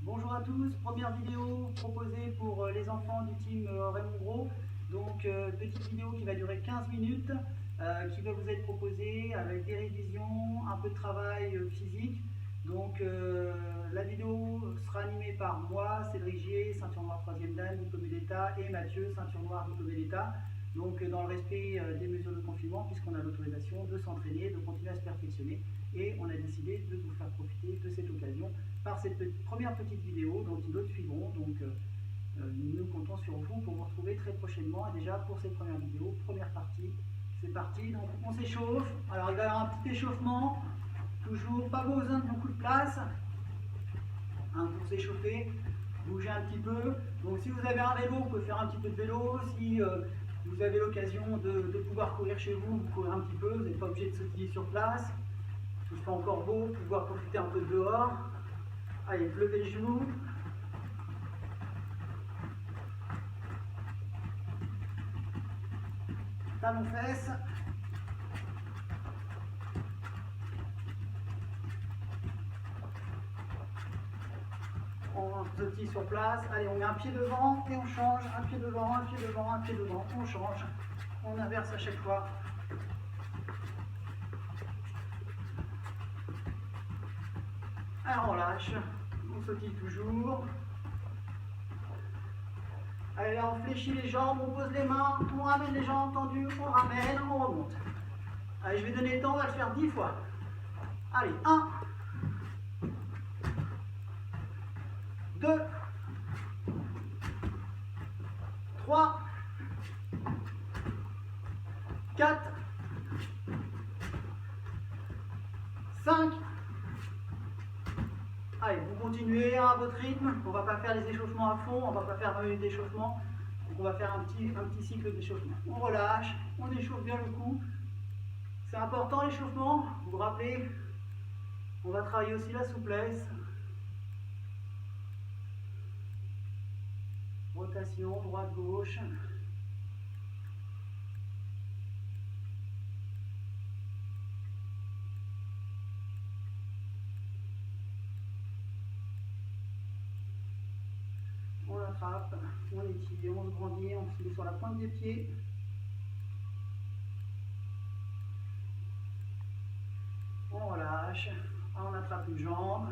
Bonjour à tous, première vidéo proposée pour les enfants du team Raymond Gros. Donc petite vidéo qui va durer 15 minutes, qui va vous être proposée avec des révisions, un peu de travail physique. Donc la vidéo sera animée par moi, Cédric Gier, ceinture noire 3e dan, diplômé d'État, et Mathieu, ceinture noire, diplômé d'État. Donc dans le respect des mesures de confinement, puisqu'on a l'autorisation de s'entraîner, de continuer à se perfectionner. Et on a décidé de vous faire profiter de cette occasion par cette première petite vidéo, dont d'autres suivront. Donc nous comptons sur vous pour vous retrouver très prochainement. Et déjà pour cette première vidéo, première partie, c'est parti. Donc on s'échauffe. Alors il va y avoir un petit échauffement, toujours pas besoin de beaucoup de place pour s'échauffer, bouger un petit peu. Donc si vous avez un vélo, vous pouvez faire un petit peu de vélo. Si vous avez l'occasion de pouvoir courir chez vous, vous courez un petit peu, vous n'êtes pas obligé de sautiller sur place. Il fait encore beau, pouvoir profiter un peu de dehors. Allez, levez les genoux. Talons fesses. On sautille sur place. Allez, on met un pied devant et on change. Un pied devant, un pied devant, un pied devant. On change. On inverse à chaque fois. Alors on lâche. On sautille toujours. Allez, là, on fléchit les jambes, on pose les mains, on ramène les jambes tendues, on ramène, on remonte. Allez, je vais donner le temps, on va le faire 10 fois. Allez, 1, 2, 3, 4, 5. Allez, vous continuez à votre rythme. On ne va pas faire les échauffements à fond, on ne va pas faire 20 minutes d'échauffement. Donc on va faire un petit cycle d'échauffement. On relâche, on échauffe bien le cou. C'est important l'échauffement, vous vous rappelez, on va travailler aussi la souplesse. Rotation, droite-gauche. On attrape, on étire, on se grandit, on se met sur la pointe des pieds. On relâche, on attrape une jambe,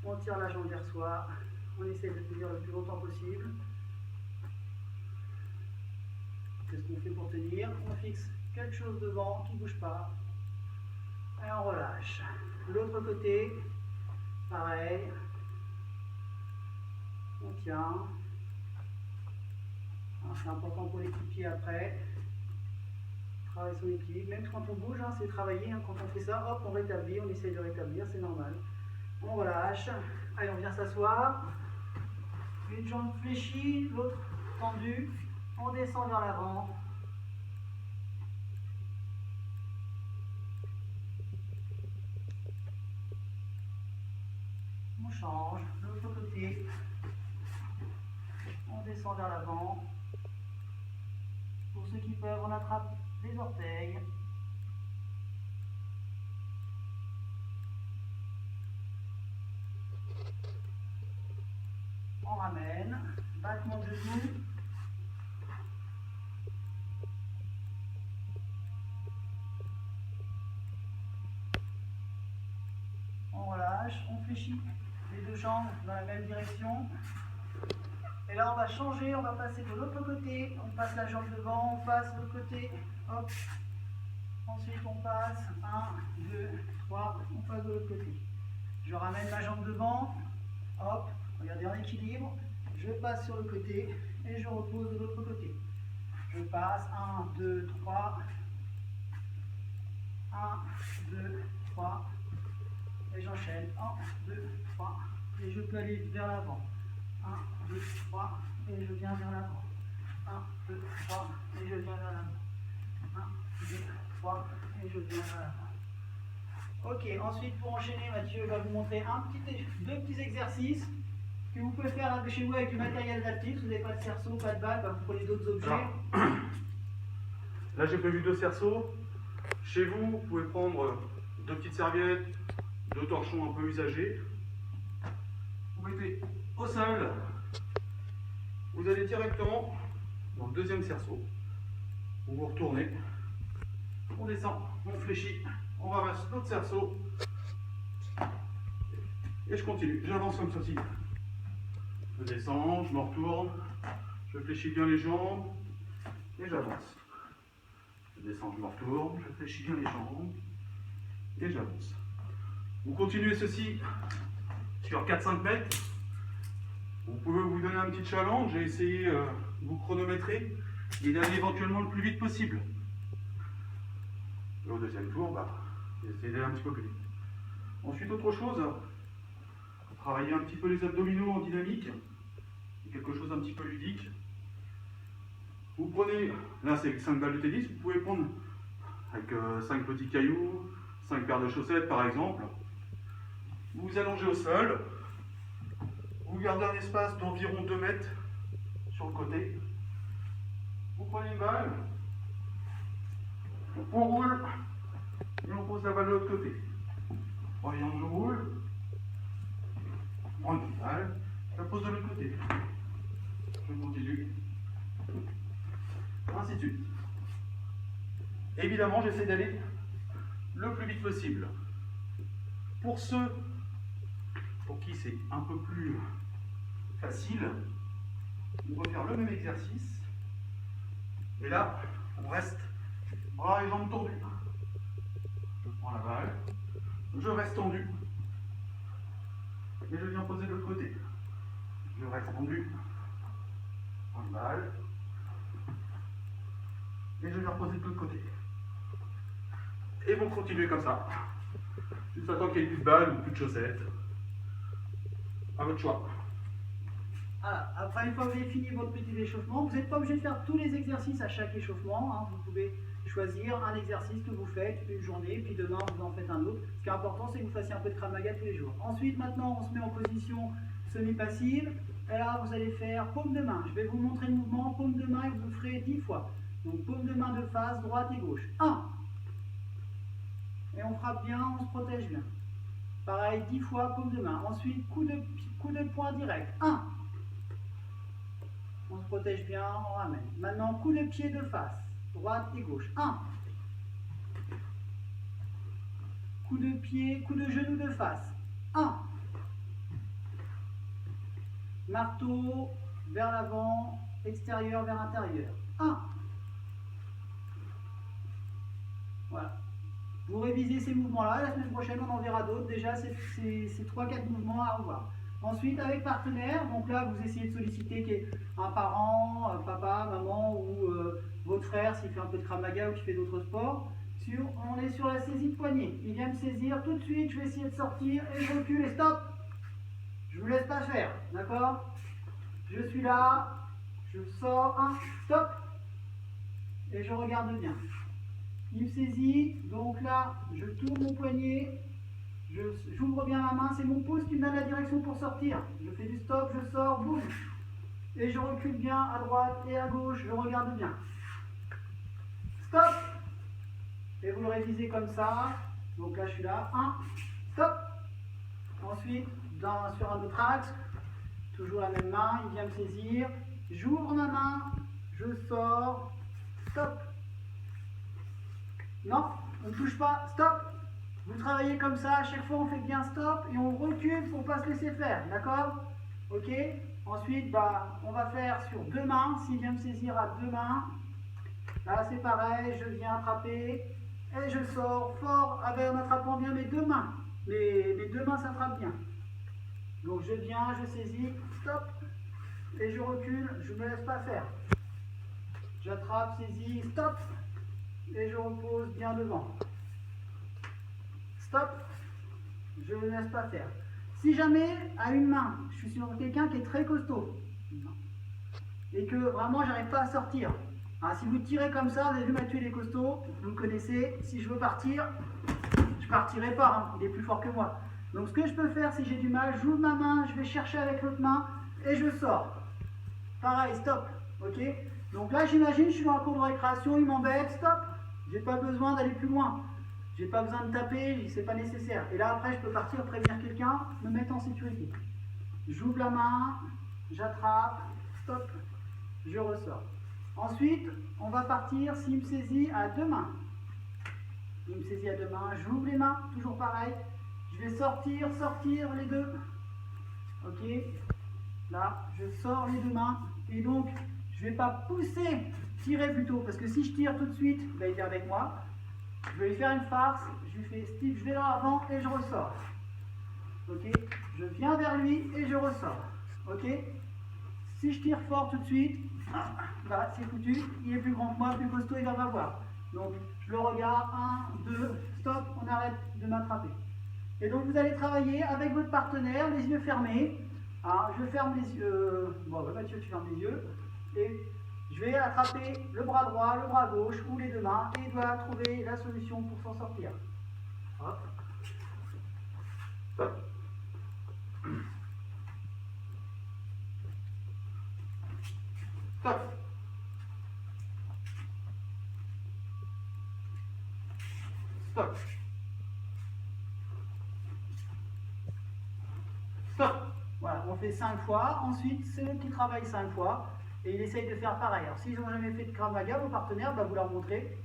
on tire la jambe vers soi, on essaie de tenir le plus longtemps possible. Qu'est-ce qu'on fait pour tenir? On fixe quelque chose devant qui ne bouge pas. Et on relâche. L'autre côté, pareil. On tient. C'est important pour l'équipier après. Travailler son équilibre. Même quand on bouge, c'est travailler. Quand on fait ça, hop, on rétablit, on essaye de rétablir, c'est normal. On relâche. Allez, on vient s'asseoir. Une jambe fléchie, l'autre tendue. On descend vers l'avant. On change. L'autre côté. On descend vers l'avant. Pour ceux qui peuvent, on attrape les orteils. On ramène. Battement de genoux. On relâche. On fléchit les deux jambes dans la même direction. Et là, on va changer, on va passer de l'autre côté. On passe la jambe devant, on passe de l'autre côté. Hop. Ensuite, on passe 1, 2, 3. On passe de l'autre côté. Je ramène ma jambe devant. Hop. Regardez en équilibre. Je passe sur le côté et je repose de l'autre côté. Je passe 1, 2, 3. 1, 2, 3. Et j'enchaîne. 1, 2, 3. Et je peux aller vers l'avant. 1, 2, 3, et je viens vers l'avant. 1, 2, 3, et je viens vers l'avant. 1, 2, 3, et je viens vers l'avant. Ok, ensuite pour enchaîner, Mathieu va vous montrer deux petits exercices que vous pouvez faire chez vous avec du matériel adaptif. Si vous n'avez pas de cerceau, pas de balle, vous prenez d'autres objets. Alors, là j'ai prévu 2 cerceaux. Chez vous, vous pouvez prendre 2 petites serviettes, 2 torchons un peu usagés. Vous mettez au sol. Vous allez directement dans le deuxième cerceau. Vous vous retournez. On descend, on fléchit, on ramasse notre cerceau. Et je continue, j'avance comme ceci. Je descends, je me retourne, je fléchis bien les jambes et j'avance. Je descends, je me retourne, je fléchis bien les jambes et j'avance. Vous continuez ceci sur 4-5 mètres. Vous pouvez vous donner un petit challenge et essayer de vous chronométrer et d'aller éventuellement le plus vite possible. Et au deuxième tour, essayez d'aller un petit peu plus vite. Ensuite, autre chose, travailler un petit peu les abdominaux en dynamique, quelque chose d'un petit peu ludique. Vous prenez, là c'est 5 balles de tennis, vous pouvez prendre avec 5 petits cailloux, 5 paires de chaussettes par exemple. Vous vous allongez au sol, vous gardez un espace d'environ 2 mètres sur le côté. Vous prenez une balle, on roule et on pose la balle de l'autre côté. Voyons, je roule, on prend une balle, je la pose de l'autre côté. Je continue. Ainsi de suite. Évidemment, j'essaie d'aller le plus vite possible. Pour ceux pour qui c'est un peu plus facile, on va faire le même exercice. Et là, on reste bras et jambes tendus. Je prends la balle, je reste tendu. Et je viens poser de l'autre côté. Je reste tendu. Je prends une balle. Et je viens reposer de l'autre côté. Et vous continuez comme ça. Juste attendre qu'il n'y ait plus de balles ou plus de chaussettes. À votre choix. Voilà. Après, une fois que vous avez fini votre petit échauffement, vous n'êtes pas obligé de faire tous les exercices à chaque échauffement. Hein. Vous pouvez choisir un exercice que vous faites une journée, puis demain vous en faites un autre. Ce qui est important, c'est que vous fassiez un peu de Krav Maga tous les jours. Ensuite, maintenant, on se met en position semi-passive. Et là, vous allez faire paume de main. Je vais vous montrer le mouvement. Paume de main et vous le ferez 10 fois. Donc, paume de main de face, droite et gauche. 1. Et on frappe bien, on se protège bien. Pareil, 10 fois, paume de main. Ensuite, coup de poing direct. 1. On se protège bien, on ramène. Maintenant, coup de pied de face, droite et gauche. 1. Coup de pied, coup de genou de face. 1. Marteau, vers l'avant, extérieur vers intérieur. 1. Voilà. Vous révisez ces mouvements-là. La semaine prochaine, on en verra d'autres. Déjà, c'est 3-4 mouvements à revoir. Ensuite, avec partenaire, donc là, vous essayez de solliciter un parent, papa, maman ou votre frère s'il fait un peu de Krav Maga ou qui fait d'autres sports. On est sur la saisie de poignet. Il vient me saisir tout de suite. Je vais essayer de sortir et je recule et stop. Je ne vous laisse pas faire. D'accord? Je suis là. Je sors. 1. Stop. Et je regarde bien. Il me saisit, donc là, je tourne mon poignet, j'ouvre bien ma main, c'est mon pouce qui me donne la direction pour sortir. Je fais du stop, je sors, boum, et je recule bien à droite et à gauche, je regarde bien. Stop. Et vous le révisez comme ça, donc là je suis là, 1, stop. Ensuite, sur un autre axe, toujours la même main, il vient me saisir, j'ouvre ma main, je sors, stop. Non, on ne touche pas, stop. Vous travaillez comme ça, à chaque fois on fait bien stop et on recule pour ne pas se laisser faire, d'accord? Ok? Ensuite, on va faire sur 2 mains, s'il vient me saisir à 2 mains. Là c'est pareil, je viens attraper et je sors fort en attrapant bien mes 2 mains. Mes 2 mains s'attrapent bien. Donc je viens, je saisis, stop, et je recule, je ne me laisse pas faire. J'attrape, saisis, stop. Et je repose bien devant. Stop. Je ne laisse pas faire. Si jamais, à une main, je suis sur quelqu'un qui est très costaud, et que vraiment, j'arrive pas à sortir. Alors, si vous tirez comme ça, vous avez vu Mathieu, il est costaud, vous me connaissez. Si je veux partir, je partirai pas. Hein, il est plus fort que moi. Donc, ce que je peux faire, si j'ai du mal, j'ouvre ma main, je vais chercher avec l'autre main, et je sors. Pareil, stop. Ok? Donc là, j'imagine, je suis dans un cours de récréation, il m'embête, stop. J'ai pas besoin d'aller plus loin. J'ai pas besoin de taper, c'est pas nécessaire. Et là, après, je peux partir prévenir quelqu'un, me mettre en sécurité. j'ouvre la main, j'attrape, stop, je ressors. Ensuite, on va partir s'il me saisit à deux mains. Il me saisit à deux mains, j'ouvre les mains, toujours pareil. Je vais sortir les deux. Ok, là, je sors les deux mains. Et donc, je ne vais pas pousser, tirer plutôt, parce que si je tire tout de suite, il va être avec moi. Je vais lui faire une farce, je lui fais Steve, je vais dans l'avant et je ressors. Ok, je viens vers lui et je ressors. Ok, si je tire fort tout de suite, bah, c'est foutu, il est plus grand que moi, plus costaud, il va m'avoir. Donc, je le regarde, 1, 2, stop, on arrête de m'attraper. Et donc, vous allez travailler avec votre partenaire, les yeux fermés. Alors, je ferme les yeux, bon, bah, Mathieu, tu fermes les yeux. Et je vais attraper le bras droit, le bras gauche ou les deux mains et il doit trouver la solution pour s'en sortir. Hop. Stop. Stop. Stop. Stop. Voilà, on fait 5 fois. Ensuite, c'est eux qui travaillent 5 fois. Et ils essayent de faire pareil. Alors, s'ils n'ont jamais fait de Krav Maga, vos partenaires, bah, vous leur montrez.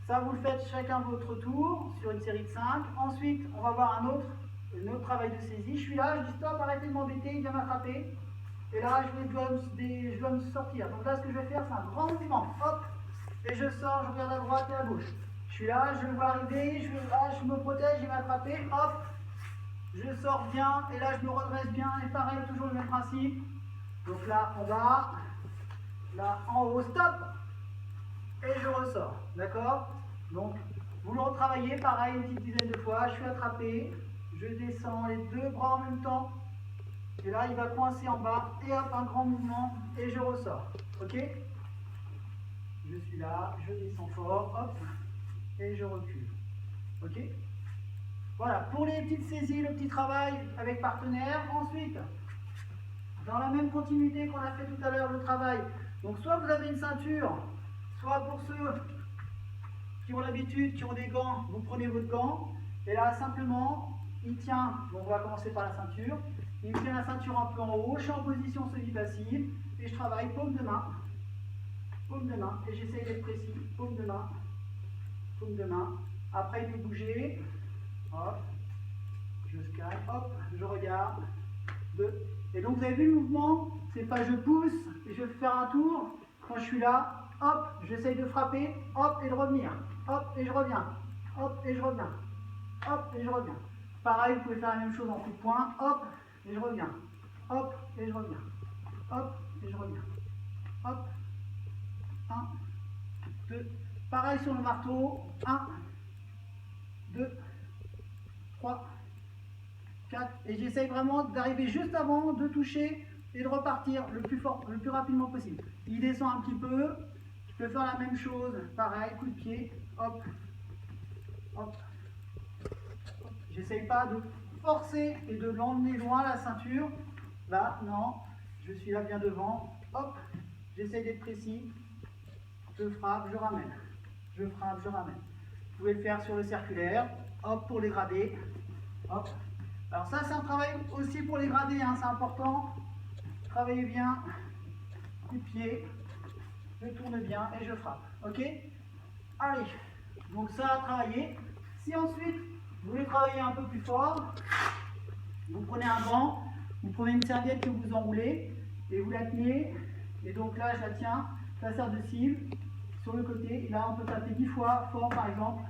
Ça, vous le faites chacun votre tour sur une série de 5. Ensuite, on va voir un autre travail de saisie. Je suis là, je dis stop, arrêtez de m'embêter, il vient m'attraper. Et là, je dois me sortir. Donc là, ce que je vais faire, c'est un grand mouvement. Hop, et je sors, je regarde à droite et à gauche. Je suis là, je le vois arriver, je me protège, il va m'attraper. Hop, je sors bien, et là, je me redresse bien. Et pareil, toujours le même principe. Donc là, en bas, là, en haut, stop. Et je ressors. D'accord? Donc, vous le retravaillez, pareil, une petite dizaine de fois. Je suis attrapé, je descends les deux bras en même temps. Et là, il va coincer en bas, et hop, un grand mouvement, et je ressors. Ok? Je suis là, je descends fort, hop, et je recule. Ok? Voilà, pour les petites saisies, le petit travail avec partenaire. Ensuite, dans la même continuité qu'on a fait tout à l'heure, le travail. Donc, soit vous avez une ceinture, soit pour ceux qui ont l'habitude, qui ont des gants, vous prenez votre gant, et là, simplement, il tient, donc on va commencer par la ceinture. Il me tient la ceinture un peu en haut, je suis en position semi-passive et je travaille paume de main, et j'essaye d'être précis, paume de main. Après, il peut bouger, hop, je scanne, hop, je regarde, 2. Et donc, vous avez vu le mouvement, c'est pas je pousse et je vais faire un tour. Quand je suis là, hop, j'essaye de frapper, hop, et de revenir, hop, et je reviens, hop, et je reviens, hop, et je reviens. Pareil, vous pouvez faire la même chose en coup de poing, hop, et je reviens, hop, et je reviens, hop, et je reviens, hop, 1, 2, pareil sur le marteau, 1, 2, 3, 4, et j'essaye vraiment d'arriver juste avant de toucher et de repartir le plus fort, le plus rapidement possible. Il descend un petit peu, je peux faire la même chose, pareil, coup de pied, hop, hop, j'essaye pas de forcer et de l'emmener loin la ceinture. Là, non, je suis là bien devant. Hop, j'essaye d'être précis. Je frappe, je ramène. Je frappe, je ramène. Vous pouvez le faire sur le circulaire. Hop, pour les gradés. Hop. Alors ça, c'est un travail aussi pour les gradés, hein, c'est important. Travaillez bien. Coup de pied. Je tourne bien et je frappe. Ok? Allez. Donc ça à travailler. Si ensuite, vous voulez travailler un peu plus fort, vous prenez un banc, vous prenez une serviette que vous enroulez et vous la tenez. Et donc là, je la tiens, ça sert de cible sur le côté. Et là, on peut taper 10 fois fort, par exemple.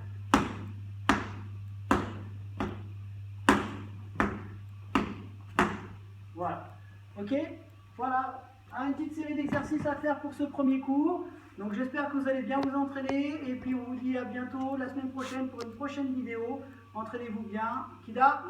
Voilà. Ok? Voilà. Une petite série d'exercices à faire pour ce premier cours. Donc j'espère que vous allez bien vous entraîner. Et puis on vous dit à bientôt la semaine prochaine pour une prochaine vidéo. Entraînez-vous bien. Kida.